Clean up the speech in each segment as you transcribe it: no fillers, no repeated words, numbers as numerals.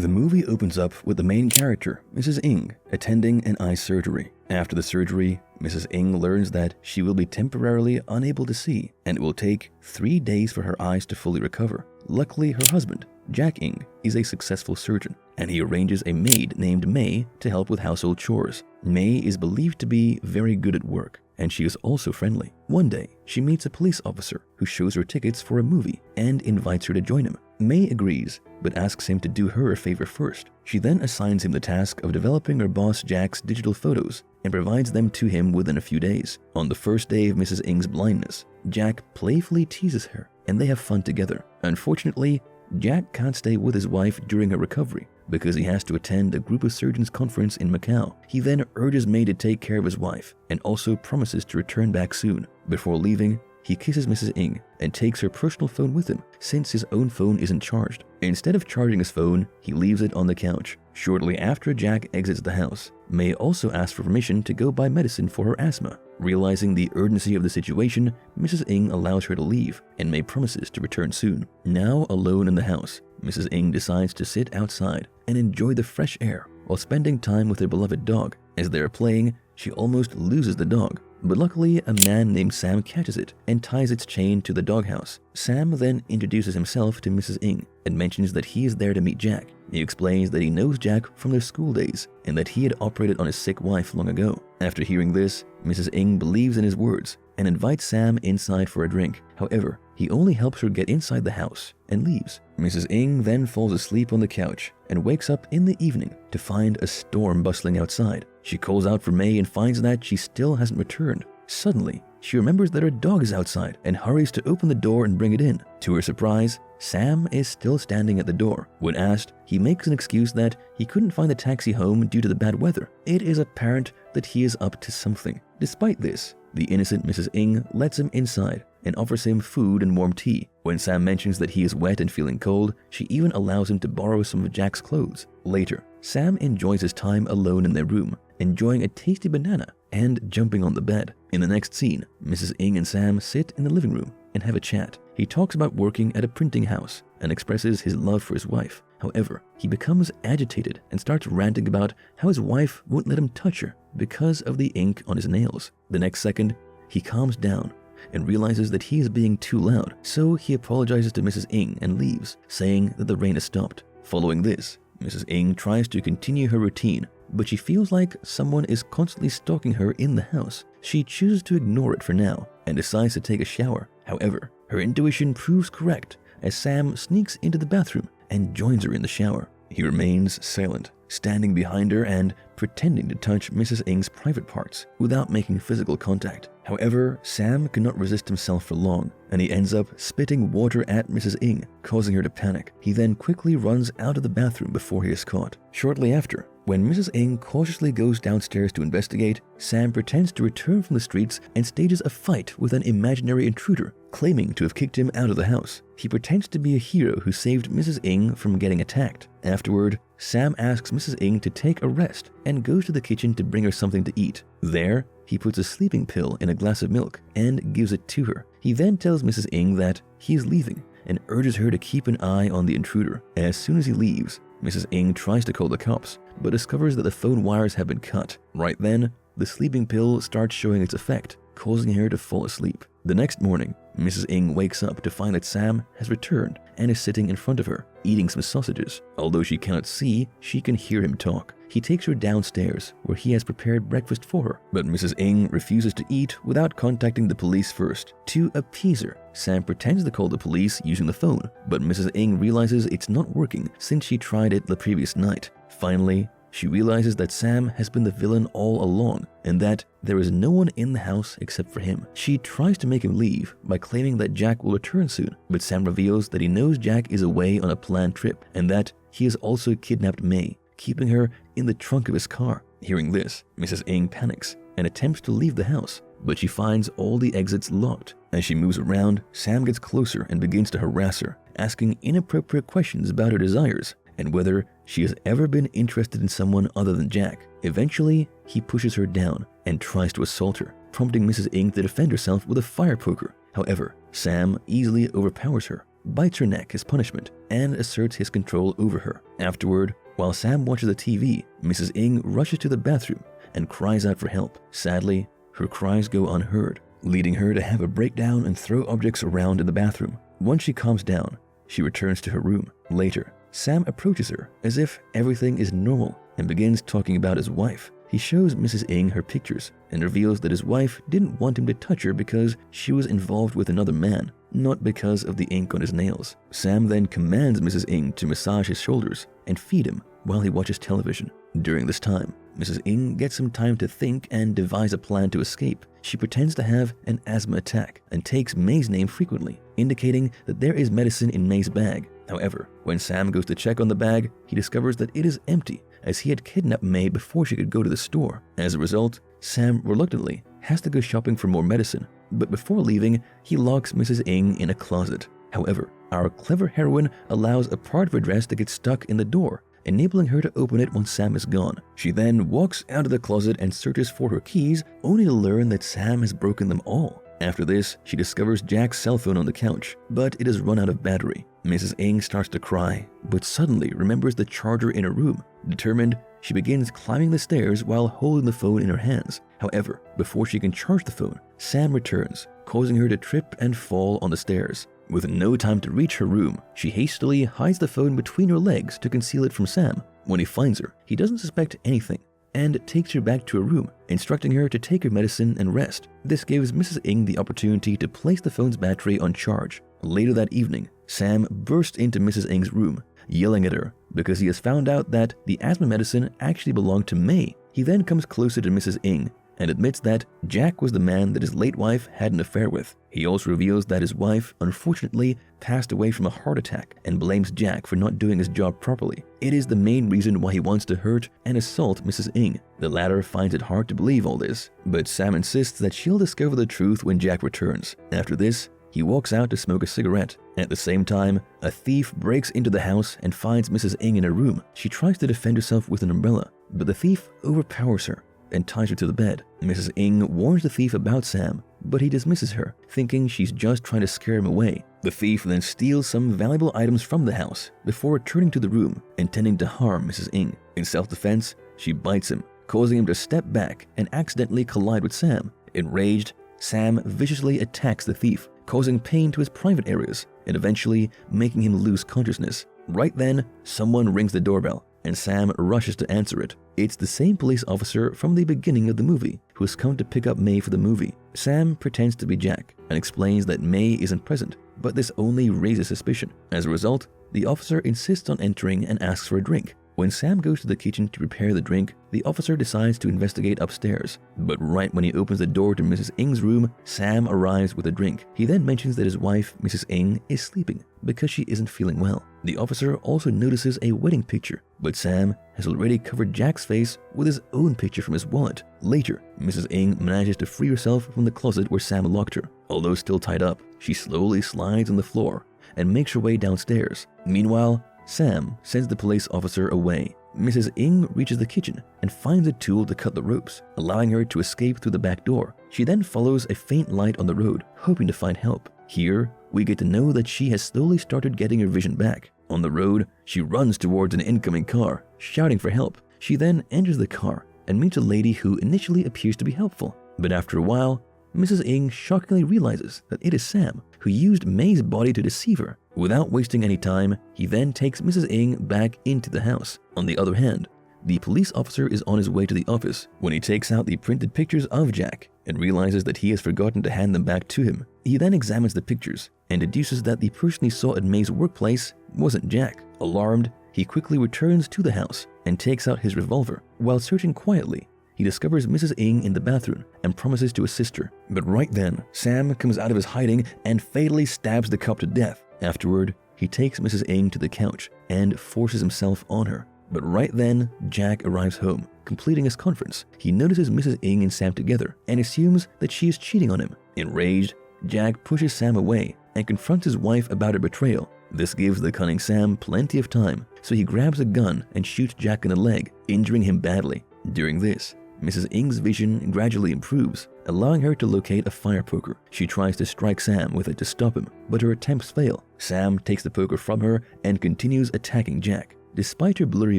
The movie opens up with the main character, Mrs. Ng, attending an eye surgery. After the surgery, Mrs. Ng learns that she will be temporarily unable to see, and it will take 3 days for her eyes to fully recover. Luckily, her husband, Jack Ng, is a successful surgeon, and he arranges a maid named May to help with household chores. May is believed to be very good at work, and she is also friendly. One day, she meets a police officer who shows her tickets for a movie and invites her to join him. May agrees, but asks him to do her a favor first. She then assigns him the task of developing her boss Jack's digital photos and provides them to him within a few days. On the first day of Mrs. Ng's blindness, Jack playfully teases her, and they have fun together. Unfortunately, Jack can't stay with his wife during her recovery because he has to attend a group of surgeons conference in Macau. He then urges May to take care of his wife and also promises to return back soon. Before leaving, he kisses Mrs. Ng and takes her personal phone with him since his own phone isn't charged. Instead of charging his phone, he leaves it on the couch. Shortly after Jack exits the house, May also asks for permission to go buy medicine for her asthma. Realizing the urgency of the situation, Mrs. Ng allows her to leave, and May promises to return soon. Now alone in the house, Mrs. Ng decides to sit outside and enjoy the fresh air while spending time with her beloved dog. As they are playing, she almost loses the dog, but luckily a man named Sam catches it and ties its chain to the doghouse. Sam then introduces himself to Mrs. Ng and mentions that he is there to meet Jack. He explains that he knows Jack from their school days and that he had operated on his sick wife long ago. After hearing this, Mrs. Ng believes in his words and invites Sam inside for a drink. However, he only helps her get inside the house and leaves. Mrs. Ng then falls asleep on the couch and wakes up in the evening to find a storm bustling outside. She calls out for May and finds that she still hasn't returned. Suddenly, she remembers that her dog is outside and hurries to open the door and bring it in. To her surprise, Sam is still standing at the door. When asked, he makes an excuse that he couldn't find the taxi home due to the bad weather. It is apparent that he is up to something. Despite this, the innocent Mrs. Ng lets him inside and offers him food and warm tea. When Sam mentions that he is wet and feeling cold, she even allows him to borrow some of Jack's clothes. Later, Sam enjoys his time alone in their room, enjoying a tasty banana and jumping on the bed. In the next scene, Mrs. Ng and Sam sit in the living room and have a chat. He talks about working at a printing house and expresses his love for his wife. However, he becomes agitated and starts ranting about how his wife won't let him touch her because of the ink on his nails. The next second, he calms down and realizes that he is being too loud, so he apologizes to Mrs. Ng and leaves, saying that the rain has stopped. Following this, Mrs. Ng tries to continue her routine, but she feels like someone is constantly stalking her in the house. She chooses to ignore it for now and decides to take a shower. However, her intuition proves correct as Sam sneaks into the bathroom and joins her in the shower. He remains silent, standing behind her and pretending to touch Mrs. Ng's private parts without making physical contact. However, Sam could not resist himself for long, and he ends up spitting water at Mrs. Ng, causing her to panic. He then quickly runs out of the bathroom before he is caught. Shortly after, when Mrs. Ng cautiously goes downstairs to investigate, Sam pretends to return from the streets and stages a fight with an imaginary intruder, claiming to have kicked him out of the house. He pretends to be a hero who saved Mrs. Ng from getting attacked. Afterward, Sam asks Mrs. Ng to take a rest and goes to the kitchen to bring her something to eat. There, he puts a sleeping pill in a glass of milk and gives it to her. He then tells Mrs. Ng that he is leaving and urges her to keep an eye on the intruder. As soon as he leaves, Mrs. Ng tries to call the cops, but discovers that the phone wires have been cut. Right then, the sleeping pill starts showing its effect, causing her to fall asleep. The next morning, Mrs. Ng wakes up to find that Sam has returned and is sitting in front of her, eating some sausages. Although she cannot see, she can hear him talk. He takes her downstairs, where he has prepared breakfast for her, but Mrs. Ng refuses to eat without contacting the police first. To appease her, Sam pretends to call the police using the phone, but Mrs. Ng realizes it's not working since she tried it the previous night. Finally, she realizes that Sam has been the villain all along and that there is no one in the house except for him. She tries to make him leave by claiming that Jack will return soon, but Sam reveals that he knows Jack is away on a planned trip and that he has also kidnapped May, keeping her in the trunk of his car. Hearing this, Mrs. Ng panics and attempts to leave the house, but she finds all the exits locked. As she moves around, Sam gets closer and begins to harass her, asking inappropriate questions about her desires and whether she has ever been interested in someone other than Jack. Eventually, he pushes her down and tries to assault her, prompting Mrs. Ng to defend herself with a fire poker. However, Sam easily overpowers her, bites her neck as punishment, and asserts his control over her. Afterward, while Sam watches the TV, Mrs. Ng rushes to the bathroom and cries out for help. Sadly, her cries go unheard, leading her to have a breakdown and throw objects around in the bathroom. Once she calms down, she returns to her room. Later, Sam approaches her as if everything is normal and begins talking about his wife. He shows Mrs. Ng her pictures and reveals that his wife didn't want him to touch her because she was involved with another man, not because of the ink on his nails. Sam then commands Mrs. Ng to massage his shoulders and feed him while he watches television. During this time, Mrs. Ng gets some time to think and devise a plan to escape. She pretends to have an asthma attack and takes May's name frequently, indicating that there is medicine in May's bag. However, when Sam goes to check on the bag, he discovers that it is empty, as he had kidnapped May before she could go to the store. As a result, Sam reluctantly has to go shopping for more medicine, but before leaving, he locks Mrs. Ng in a closet. However, our clever heroine allows a part of her dress to get stuck in the door, enabling her to open it once Sam is gone. She then walks out of the closet and searches for her keys, only to learn that Sam has broken them all. After this, she discovers Jack's cell phone on the couch, but it has run out of battery. Mrs. Ng starts to cry, but suddenly remembers the charger in her room. Determined, she begins climbing the stairs while holding the phone in her hands. However, before she can charge the phone, Sam returns, causing her to trip and fall on the stairs. With no time to reach her room, she hastily hides the phone between her legs to conceal it from Sam. When he finds her, he doesn't suspect anything and takes her back to her room, instructing her to take her medicine and rest. This gives Mrs. Ng the opportunity to place the phone's battery on charge. Later that evening, Sam bursts into Mrs. Ng's room, yelling at her because he has found out that the asthma medicine actually belonged to May. He then comes closer to Mrs. Ng and admits that Jack was the man that his late wife had an affair with. He also reveals that his wife, unfortunately, passed away from a heart attack and blames Jack for not doing his job properly. It is the main reason why he wants to hurt and assault Mrs. Ng. The latter finds it hard to believe all this, but Sam insists that she'll discover the truth when Jack returns. After this, he walks out to smoke a cigarette. At the same time, a thief breaks into the house and finds Mrs. Ng in her room. She tries to defend herself with an umbrella, but the thief overpowers her and ties her to the bed. Mrs. Ng warns the thief about Sam, but he dismisses her, thinking she's just trying to scare him away. The thief then steals some valuable items from the house before returning to the room, intending to harm Mrs. Ng. In self-defense, she bites him, causing him to step back and accidentally collide with Sam. Enraged, Sam viciously attacks the thief, causing pain to his private areas and eventually making him lose consciousness. Right then, someone rings the doorbell, and Sam rushes to answer it. It's the same police officer from the beginning of the movie who has come to pick up May for the movie. Sam pretends to be Jack and explains that May isn't present, but this only raises suspicion. As a result, the officer insists on entering and asks for a drink. When Sam goes to the kitchen to prepare the drink, the officer decides to investigate upstairs. But right when he opens the door to Mrs. Ng's room, Sam arrives with a drink. He then mentions that his wife, Mrs. Ng, is sleeping because she isn't feeling well. The officer also notices a wedding picture, but Sam has already covered Jack's face with his own picture from his wallet. Later, Mrs. Ng manages to free herself from the closet where Sam locked her. Although still tied up, she slowly slides on the floor and makes her way downstairs. Meanwhile, Sam sends the police officer away. Mrs. Ng reaches the kitchen and finds a tool to cut the ropes, allowing her to escape through the back door. She then follows a faint light on the road, hoping to find help. Here, we get to know that she has slowly started getting her vision back. On the road, she runs towards an incoming car, shouting for help. She then enters the car and meets a lady who initially appears to be helpful. But after a while, Mrs. Ng shockingly realizes that it is Sam, who used May's body to deceive her. Without wasting any time, he then takes Mrs. Ng back into the house. On the other hand, the police officer is on his way to the office when he takes out the printed pictures of Jack and realizes that he has forgotten to hand them back to him. He then examines the pictures and deduces that the person he saw at May's workplace wasn't Jack. Alarmed, he quickly returns to the house and takes out his revolver. While searching quietly, he discovers Mrs. Ng in the bathroom and promises to assist her. But right then, Sam comes out of his hiding and fatally stabs the cop to death. Afterward, he takes Mrs. Ng to the couch and forces himself on her. But right then, Jack arrives home, completing his conference. He notices Mrs. Ng and Sam together and assumes that she is cheating on him. Enraged, Jack pushes Sam away and confronts his wife about her betrayal. This gives the cunning Sam plenty of time, so he grabs a gun and shoots Jack in the leg, injuring him badly. During this, Mrs. Ng's vision gradually improves, allowing her to locate a fire poker. She tries to strike Sam with it to stop him, but her attempts fail. Sam takes the poker from her and continues attacking Jack. Despite her blurry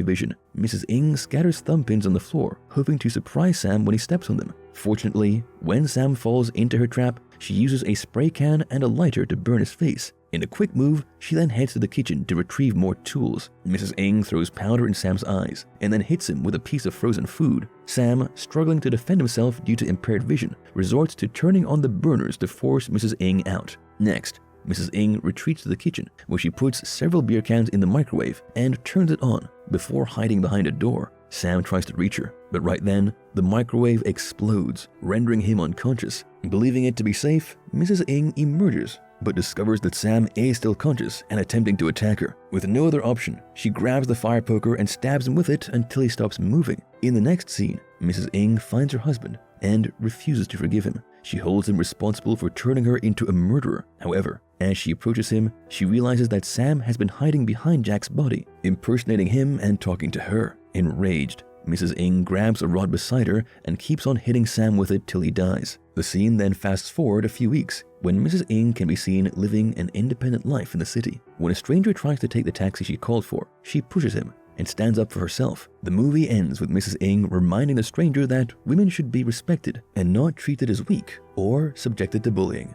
vision, Mrs. Ng scatters thumb pins on the floor, hoping to surprise Sam when he steps on them. Fortunately, when Sam falls into her trap, she uses a spray can and a lighter to burn his face. In a quick move, she then heads to the kitchen to retrieve more tools. Mrs. Ng throws powder in Sam's eyes and then hits him with a piece of frozen food. Sam, struggling to defend himself due to impaired vision, resorts to turning on the burners to force Mrs. Ng out. Next, Mrs. Ng retreats to the kitchen, where she puts several beer cans in the microwave and turns it on before hiding behind a door. Sam tries to reach her, but right then, the microwave explodes, rendering him unconscious. Believing it to be safe, Mrs. Ng emerges, but discovers that Sam is still conscious and attempting to attack her. With no other option, she grabs the fire poker and stabs him with it until he stops moving. In the next scene, Mrs. Ng finds her husband and refuses to forgive him. She holds him responsible for turning her into a murderer. However, as she approaches him, she realizes that Sam has been hiding behind Jack's body, impersonating him and talking to her. Enraged, Mrs. Ng grabs a rod beside her and keeps on hitting Sam with it till he dies. The scene then fasts forward a few weeks, when Mrs. Ng can be seen living an independent life in the city. When a stranger tries to take the taxi she called for, she pushes him and stands up for herself. The movie ends with Mrs. Ng reminding the stranger that women should be respected and not treated as weak or subjected to bullying.